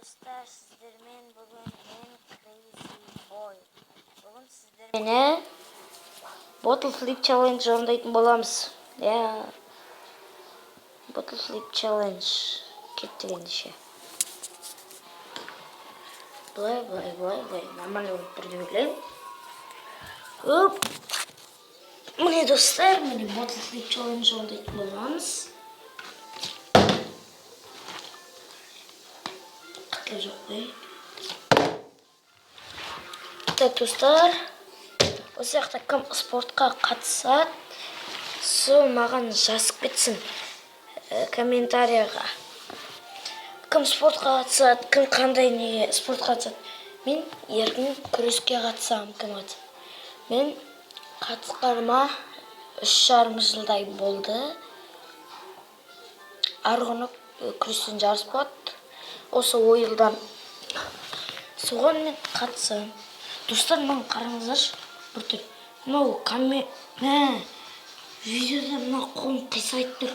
Dostlar, sizlerмен bugün Crazy Boy. Bugün sizlerмен Bottle Flip Challenge орындайтын боламыз. Bottle Flip Challenge кеттік ендеше. Былай. Нормально болып тұрды ойлаймын. Оп. Міне достар, міне Bottle Flip Challenge орындайтын боламыз. Жоқ қой. Так, достар, осы жақта кім спортқа қатысады, сол маған жазып кетсін комментарияға. Кім спортқа қатысады, кім қандай неге спортқа қатысады. Мен еркін күреске қатысам, кім қатысады. Мен қатысқаныма 3,5 жылдай болды. Арғыны күрестен жарыс болады. Осы ойылдан соған мен қатысам. Достар, маған қараңыздаршы, бір түр. Мынау видеода мына қолым қисайып тұр.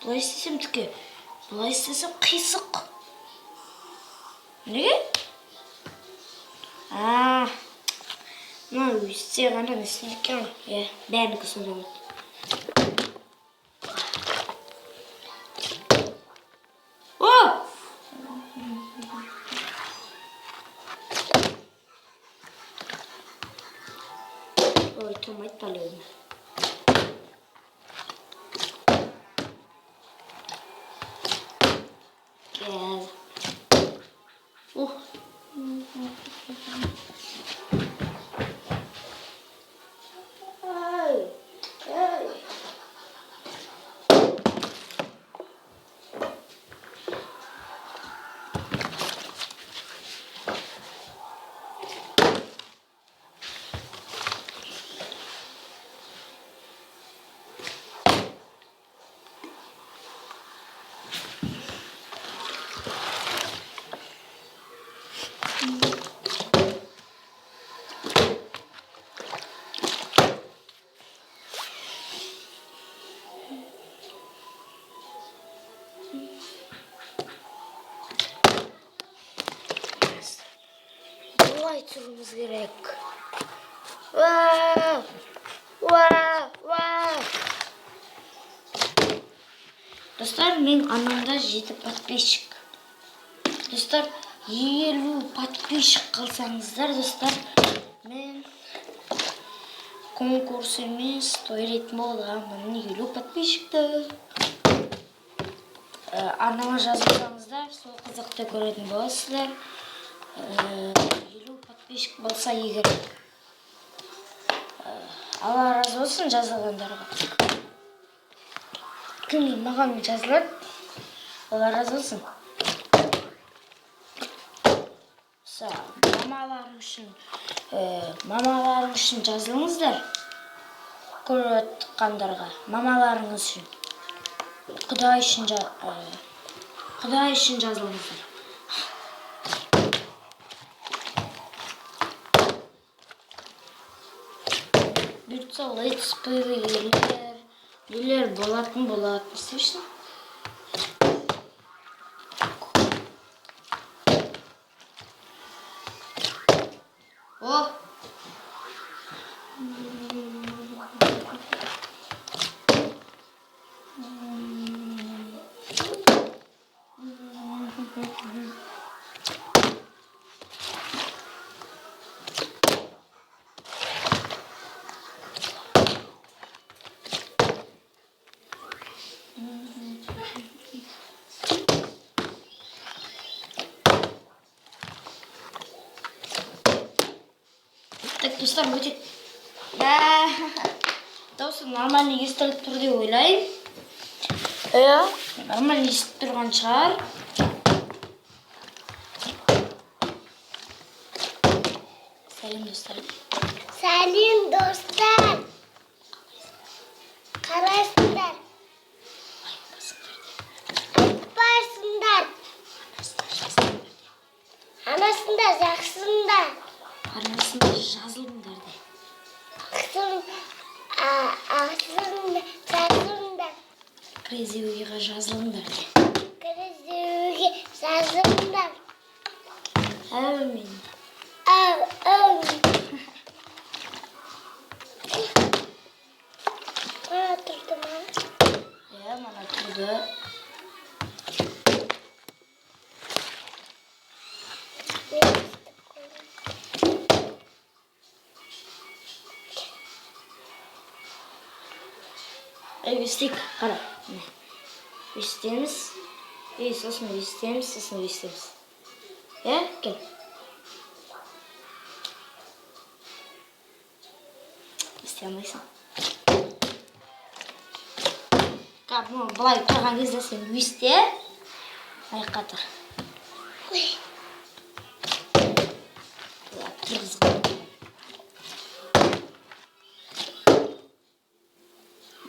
Бұлай істесем түке, бұлай істесем қисық. Неге? Мынау істе ғана несін екен ғой. Бәрінікі сонда болады. Ой, томайды по-любому. Гел. Бұлай тұруымыз керек. Достар, мен анамда 7 подписчик. Достар, 50 подписчик қалсаңыздар, достар, мен конкурс емес тойлайтын боламын. 50 подписчикті. Анама жазылсаңыздар, сол қызықты көретін боласыздар. 50 подписчик болса егер. Алла разы болсын жазылғандарға. Кім маған жазылады? Алла разы болсын. Мамаларың үшін жазылыңыздар. Көріп қандарға. Мамаларыңыз үшін. Құдай үшін жазылыңыздар. Бұйтса let's play елер болатын. Істешін? Так, достар, өте дауысы нормально естіліп тұр деп ойлайын. Нормально естіп тұрған шығар. Сәлем, достар. Сәлем, достар. Қарайсыңдар. Айтпайсыңдар. Анасында жақсыңдар. Арнасында жазылыңдар де. Ақсың жазылыңдар. Кірезеуге жазылыңдар. Кірізуге жазыңдар. Әумин. Ана тұрды ма? Мана тұрды. Өстейік, қара. Өстеміз. Сосын өстеміз, сосын өстеміз. Кел. Өстей алмайсың. Бұлай тұрған кезде сен өсте. Аяққа тұр. Тұрғызға.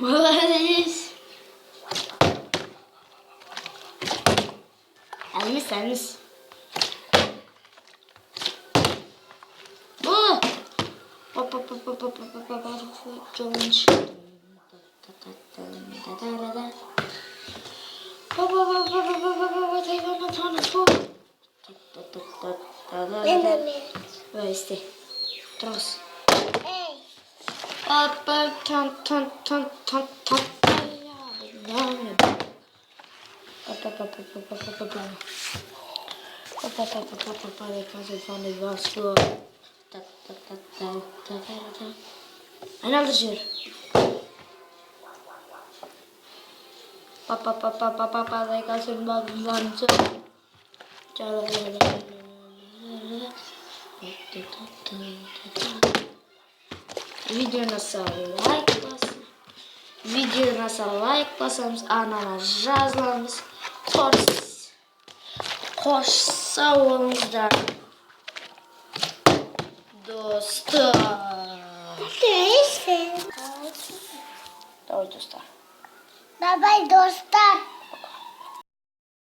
Молодец. Әлміз. Жолын шықтым. Өсте. Тұрғыз. Айналды жер. Зайкасын бағынлансы. Видеоны лайк басамыз, анана жазыламыз. Қош сау болыңыздар. Достар. Düşsün. Давай, достар. Bye bye dostlar.